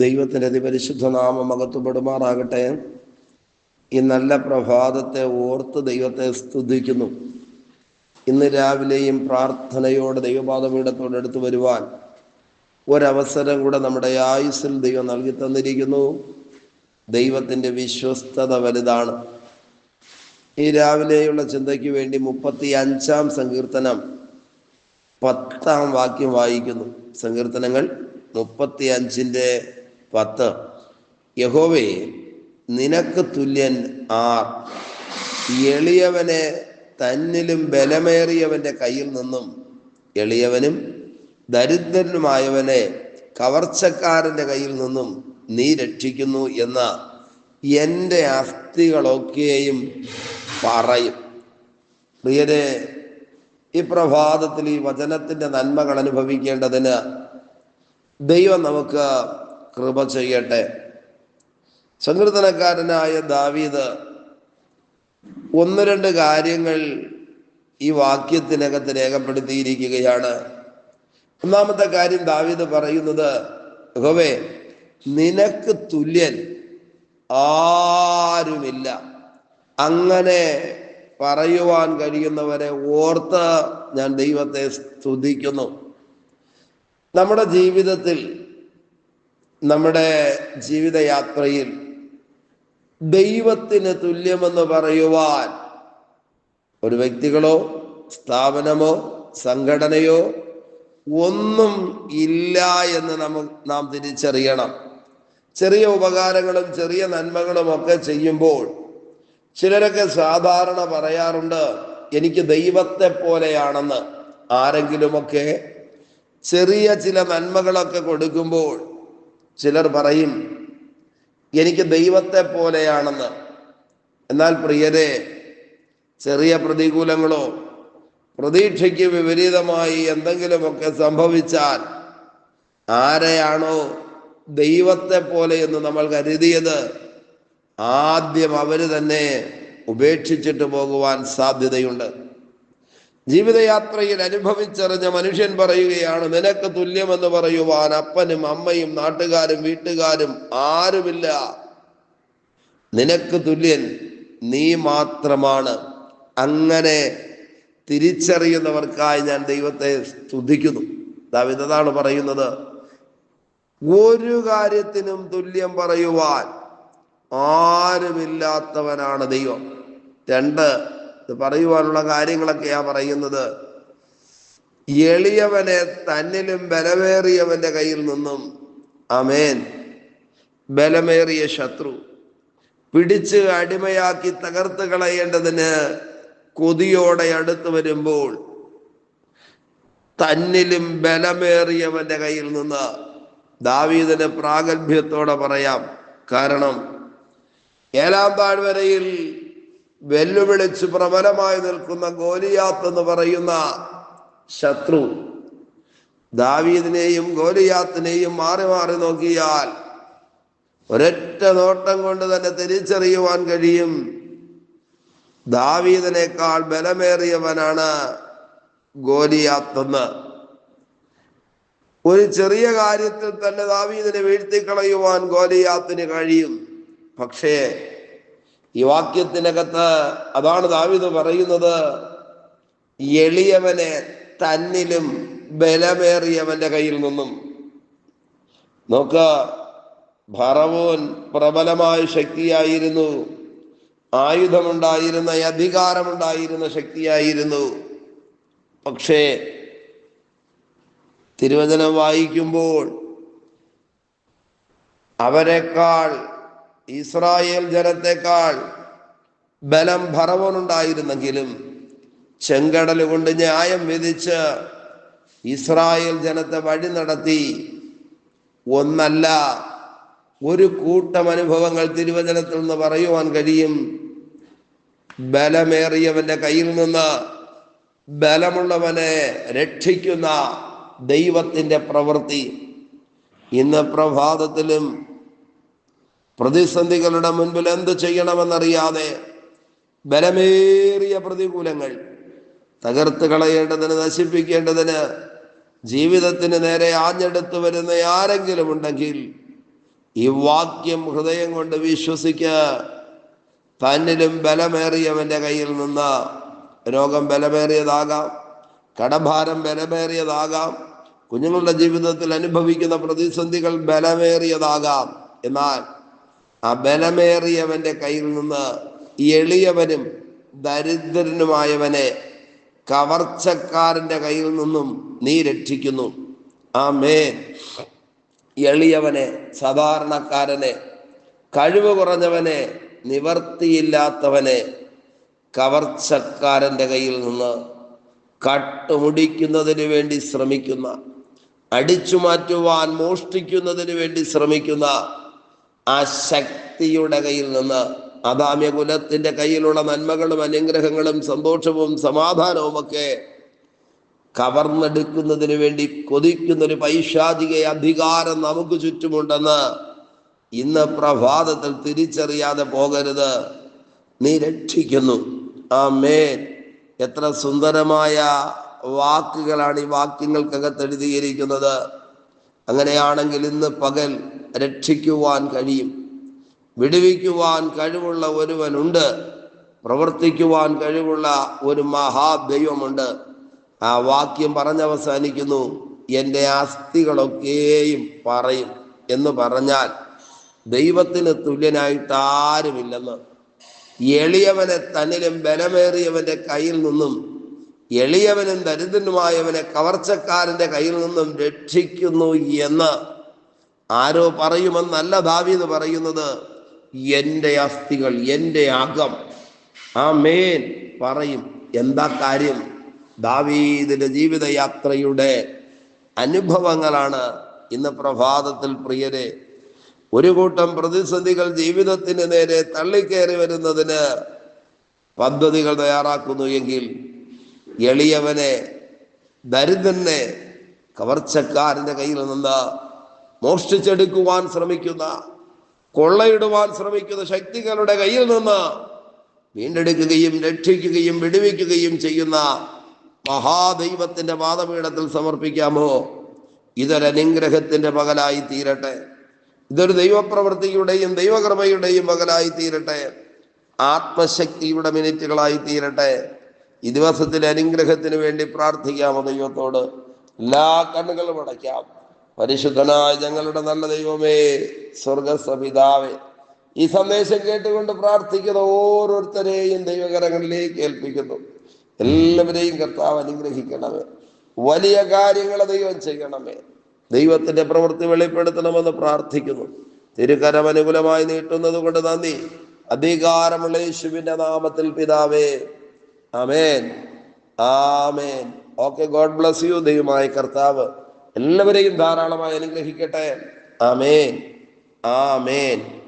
ദൈവത്തിൻ്റെ അതിപരിശുദ്ധ നാമം മഹത്വപ്പെടുമാറാകട്ടെ. ഈ നല്ല പ്രഭാതത്തെ ഓർത്ത് ദൈവത്തെ സ്തുതിക്കുന്നു. ഇന്ന് രാവിലെയും പ്രാർത്ഥനയോടെ ദൈവപാദപീഠത്തോടടുത്ത് വരുവാൻ ഒരവസരം കൂടെ നമ്മുടെ ആയുസ്സിൽ ദൈവം നൽകി തന്നിരിക്കുന്നു. ദൈവത്തിൻ്റെ വിശ്വസ്തത വലുതാണ്. ഈ രാവിലെയുള്ള ചിന്തയ്ക്ക് വേണ്ടി 35-ാം സങ്കീർത്തനം 10-ാം വാക്യം വായിക്കുന്നു. സങ്കീർത്തനങ്ങൾ 35-10. യഹോവേ, നിനക്ക് തുല്യൻ ആർ? എളിയവനെ തന്നിലും ബലമേറിയവന്റെ കയ്യിൽ നിന്നും എളിയവനും ദരിദ്രനുമായവനെ കവർച്ചക്കാരന്റെ കയ്യിൽ നിന്നും നീ രക്ഷിക്കുന്നു എന്ന് എൻ്റെ അസ്ഥികളൊക്കെയും പറയും. പ്രിയരെ, ഈ പ്രഭാതത്തിൽ ഈ വചനത്തിൻ്റെ നന്മകൾ അനുഭവിക്കേണ്ടതിന് ദൈവം നമുക്ക് കൃപ ചെയ്യട്ടെ. സങ്കീർത്തനക്കാരനായ ദാവീദ് 1-2 കാര്യങ്ങൾ ഈ വാക്യത്തിനകത്ത് രേഖപ്പെടുത്തിയിരിക്കുകയാണ്. ഒന്നാമത്തെ കാര്യം ദാവീദ് പറയുന്നത്, യഹോവേ, നിനക്ക് തുല്യൻ ആരുമില്ല. അങ്ങനെ പറയുവാൻ കഴിയുന്നവരെ ഓർത്ത് ഞാൻ ദൈവത്തെ സ്തുതിക്കുന്നു. നമ്മുടെ ജീവിതത്തിൽ, നമ്മുടെ ജീവിതയാത്രയിൽ ദൈവത്തിന് തുല്യമെന്ന് പറയുവാൻ ഒരു വ്യക്തികളോ സ്ഥാപനമോ സംഘടനയോ ഒന്നും ഇല്ല എന്ന് നാം തിരിച്ചറിയണം. ചെറിയ ഉപകാരങ്ങളും ചെറിയ നന്മകളും ഒക്കെ ചെയ്യുമ്പോൾ ചിലരൊക്കെ സാധാരണ പറയാറുണ്ട്, എനിക്ക് ദൈവത്തെ പോലെയാണെന്ന്. ആരെങ്കിലുമൊക്കെ ചെറിയ ചില നന്മകളൊക്കെ കൊടുക്കുമ്പോൾ ചിലർ പറയും, എനിക്ക് ദൈവത്തെ പോലെയാണെന്ന്. എന്നാൽ പ്രിയരെ, ചെറിയ പ്രതികൂലങ്ങളോ പ്രതീക്ഷയ്ക്ക് വിപരീതമായി എന്തെങ്കിലുമൊക്കെ സംഭവിച്ചാൽ ആരെയാണോ ദൈവത്തെ പോലെ എന്ന് നമ്മൾ കരുതിയത്, ആദ്യം അവര് തന്നെ ഉപേക്ഷിച്ചിട്ട് പോകുവാൻ സാധ്യതയുണ്ട്. ജീവിതയാത്രയിൽ അനുഭവിച്ചറിഞ്ഞ മനുഷ്യൻ പറയുകയാണ്, നിനക്ക് തുല്യമെന്ന് പറയുവാൻ അപ്പനും അമ്മയും നാട്ടുകാരും വീട്ടുകാരും ആരുമില്ല. നിനക്ക് തുല്യൻ നീ മാത്രമാണ്. അങ്ങനെ തിരിച്ചറിയുന്നവർക്കായി ഞാൻ ദൈവത്തെ സ്തുതിക്കുന്നു. ദാവീദ് അതാണ് പറയുന്നത്, ഒരു കാര്യത്തിനും തുല്യം പറയുവാൻ ആരുമില്ലാത്തവനാണ് ദൈവം. 2 പറയുവാനുള്ള കാര്യങ്ങളൊക്കെയാ പറയുന്നത്. എളിയവനെ തന്നിലും ബലമേറിയവന്റെ കയ്യിൽ നിന്നും, ആമേൻ, ബലമേറിയ ശത്രു പിടിച്ച് അടിമയാക്കി തകർത്ത് കളയേണ്ടതിന് കൊതിയോടെ അടുത്ത് വരുമ്പോൾ തന്നിലും ബലമേറിയവന്റെ കയ്യിൽ നിന്ന് ദാവീദിന് പ്രാഗൽഭ്യത്തോടെ പറയാം. കാരണം 7-ാം താഴ്വരയിൽ വെല്ലുവിളിച്ച് പ്രബലമായി നിൽക്കുന്ന ഗോലിയാത്ത് എന്ന് പറയുന്ന ശത്രു ദാവീദിനെയും ഗോലിയാത്തിനെയും മാറി മാറി നോക്കിയാൽ ഒരൊറ്റ നോട്ടം കൊണ്ട് തന്നെ തിരിച്ചറിയുവാൻ കഴിയും, ദാവീദിനേക്കാൾ ബലമേറിയവനാണ് ഗോലിയാത്തെന്ന്. ഒരു ചെറിയ കാര്യത്തിൽ തന്നെ ദാവീദിനെ വീഴ്ത്തിക്കളയുവാൻ ഗോലിയാത്തിന് കഴിയും. പക്ഷേ ഈ വാക്യത്തിനകത്ത് അതാണ് ദാവീദ് പറയുന്നത്, എളിയവനെ തന്നിലും ബലമേറിയവന്റെ കയ്യിൽ നിന്നും. നോക്ക, ഫറവോൻ പ്രബലമായ ശക്തിയായിരുന്നു, ആയുധമുണ്ടായിരുന്ന, അധികാരമുണ്ടായിരുന്ന ശക്തിയായിരുന്നു. പക്ഷേ തിരുവചനം വായിക്കുമ്പോൾ അവരെക്കാൾ, ഇസ്രായേൽ ജനത്തെക്കാൾ ബലം ഫറവോനുണ്ടായിരുന്നെങ്കിലും ചെങ്കടൽ കൊണ്ട് ന്യായം വിധിച്ച് ഇസ്രായേൽ ജനത്തെ വഴി നടത്തി. ഒന്നല്ല, ഒരു കൂട്ടം അനുഭവങ്ങൾ തിരുവചനത്തിൽ നിന്ന് പറയുവാൻ കഴിയും. ബലമേറിയവന്റെ കയ്യിൽ നിന്ന് ബലമുള്ളവനെ രക്ഷിക്കുന്ന ദൈവത്തിന്റെ പ്രവൃത്തി. ഇന്ന് പ്രഭാതത്തിലും പ്രതിസന്ധികളുടെ മുൻപിൽ എന്ത് ചെയ്യണമെന്നറിയാതെ ബലമേറിയ പ്രതികൂലങ്ങൾ തകർത്ത് കളയേണ്ടതിന്, നശിപ്പിക്കേണ്ടതിന് ജീവിതത്തിന് നേരെ ആഞ്ഞെടുത്തു വരുന്ന ആരെങ്കിലും ഉണ്ടെങ്കിൽ ഈ വാക്യം ഹൃദയം കൊണ്ട് വിശ്വസിക്ക. തന്നിലും ബലമേറിയവന്റെ കയ്യിൽ നിന്ന് രോഗം ബലമേറിയതാകാം, കടഭാരം ബലമേറിയതാകാം, കുഞ്ഞുങ്ങളുടെ ജീവിതത്തിൽ അനുഭവിക്കുന്ന പ്രതിസന്ധികൾ ബലമേറിയതാകാം. എന്നാൽ ആ ബലമേറിയവന്റെ കയ്യിൽ നിന്ന് എളിയവനും ദരിദ്രനുമായവനെ കവർച്ചക്കാരന്റെ കയ്യിൽ നിന്നും നീ രക്ഷിക്കുന്നു. ആമേൻ. എളിയവനെ, സാധാരണക്കാരനെ, കഴിവ് കുറഞ്ഞവനെ, നിവർത്തിയില്ലാത്തവനെ കവർച്ചക്കാരന്റെ കയ്യിൽ നിന്ന്, കട്ടുമുടിക്കുന്നതിന് വേണ്ടി ശ്രമിക്കുന്ന, അടിച്ചു മാറ്റുവാൻ മോഷ്ടിക്കുന്നതിന് വേണ്ടി ശ്രമിക്കുന്ന ആ ശക്തിയുടെ കയ്യിൽ നിന്ന്, അദാമ്യ കുലത്തിന്റെ കയ്യിലുള്ള നന്മകളും അനുഗ്രഹങ്ങളും സന്തോഷവും സമാധാനവും ഒക്കെ കവർന്നെടുക്കുന്നതിന് വേണ്ടി കൊതിക്കുന്നൊരു പൈശാചിക അധികാരം നമുക്ക് ചുറ്റുമുണ്ടെന്ന് ഇന്ന് പ്രഭാതത്തിൽ തിരിച്ചറിയാതെ പോകരുത്. നീ രക്ഷിക്കുന്നു. ആമേൻ. എത്ര സുന്ദരമായ വാക്കുകളാണ് ഈ വാക്യങ്ങൾക്കകത്ത് എഴുതിയിരിക്കുന്നത്. അങ്ങനെയാണെങ്കിൽ ഇന്ന് പകൽ രക്ഷിക്കുവാൻ കഴിയും. വിടുവിക്കുവാൻ കഴിവുള്ള ഒരുവനുണ്ട്. പ്രവർത്തിക്കുവാൻ കഴിവുള്ള ഒരു മഹാദൈവമുണ്ട്. ആ വാക്യം പറഞ്ഞവസാനിക്കുന്നു, എൻ്റെ അസ്ഥികളൊക്കെയും പറയും എന്ന് പറഞ്ഞാൽ ദൈവത്തിന് തുല്യനായിട്ട് ആരുമില്ലെന്ന്. എളിയവനെ തന്നിലും ബലമേറിയവന്റെ കയ്യിൽ നിന്നും, എളിയവനും ദരിദ്രനുമായവനെ കവർച്ചക്കാരന്റെ കയ്യിൽ നിന്നും രക്ഷിക്കുന്നു എന്ന് ആരോ പറയുമെന്നല്ല ദാവീദ് പറയുന്നത്. എൻ്റെ അസ്ഥികൾ, എൻ്റെ അകം ആമേൻ പറയും. എന്താ കാര്യം? ദാവീദിന്റെ ജീവിതയാത്രയുടെ അനുഭവങ്ങളാണ് ഇന്ന് പ്രഭാതത്തിൽ പ്രിയരെ. ഒരു കൂട്ടം പ്രതിസന്ധികൾ ജീവിതത്തിന് നേരെ തള്ളിക്കയറി വരുന്നതിന് പദ്ധതികൾ തയ്യാറാക്കുന്നു എങ്കിൽ, എളിയവനെ ദരിദ്രനെ കവർച്ചക്കാരന്റെ കയ്യിൽ നിന്ന് മോഷ്ടിച്ചെടുക്കുവാൻ ശ്രമിക്കുന്ന, കൊള്ളയിടുവാൻ ശ്രമിക്കുന്ന ശക്തികളുടെ കയ്യിൽ നിന്ന് വീണ്ടെടുക്കുകയും രക്ഷിക്കുകയും വിടുവിക്കുകയും ചെയ്യുന്ന മഹാദൈവത്തിന്റെ പാദപീഠത്തിൽ സമർപ്പിക്കാമോ? ഇതൊരനുഗ്രഹത്തിന്റെ പകലായി തീരട്ടെ. ഇതൊരു ദൈവപ്രവൃത്തിയുടെയും ദൈവകൃപയുടെയും പകലായി തീരട്ടെ. ആത്മശക്തിയുടെ മിനിറ്റുകളായി തീരട്ടെ. ഈ ദിവസത്തിലെ അനുഗ്രഹത്തിന് വേണ്ടി പ്രാർത്ഥിക്കാമോ ദൈവത്തോട്? എല്ലാ കണ്ണുകളും അടയ്ക്കാം. പരിശുദ്ധനായ ഞങ്ങളുടെ നല്ല ദൈവമേ, സ്വർഗസ്ഥപിതാവേ, ഈ സന്ദേശം കേട്ടുകൊണ്ട് പ്രാർത്ഥിക്കുന്ന ഓരോരുത്തരെയും ദൈവകരങ്ങളിലേക്ക് ഏൽപ്പിക്കുന്നു. എല്ലാവരെയും കർത്താവ് അനുഗ്രഹിക്കണമേ. വലിയ കാര്യങ്ങൾ ദൈവം ചെയ്യണമേ. ദൈവത്തിന്റെ പ്രവൃത്തി വെളിപ്പെടുത്തണമെന്ന് പ്രാർത്ഥിക്കുന്നു. തിരുക്കരം അനുകൂലമായി നീട്ടുന്നത് കൊണ്ട് നന്ദി. അധികാരമുള്ള യേശുവിന്റെ നാമത്തിൽ പിതാവേ, ആമേൻ, ആമേൻ. Okay, God bless you. ദൈവമായ കർത്താവ് എല്ലാവരെയും ധാരാളമായി അനുഗ്രഹിക്കട്ടെ. ആമേൻ, ആമേൻ.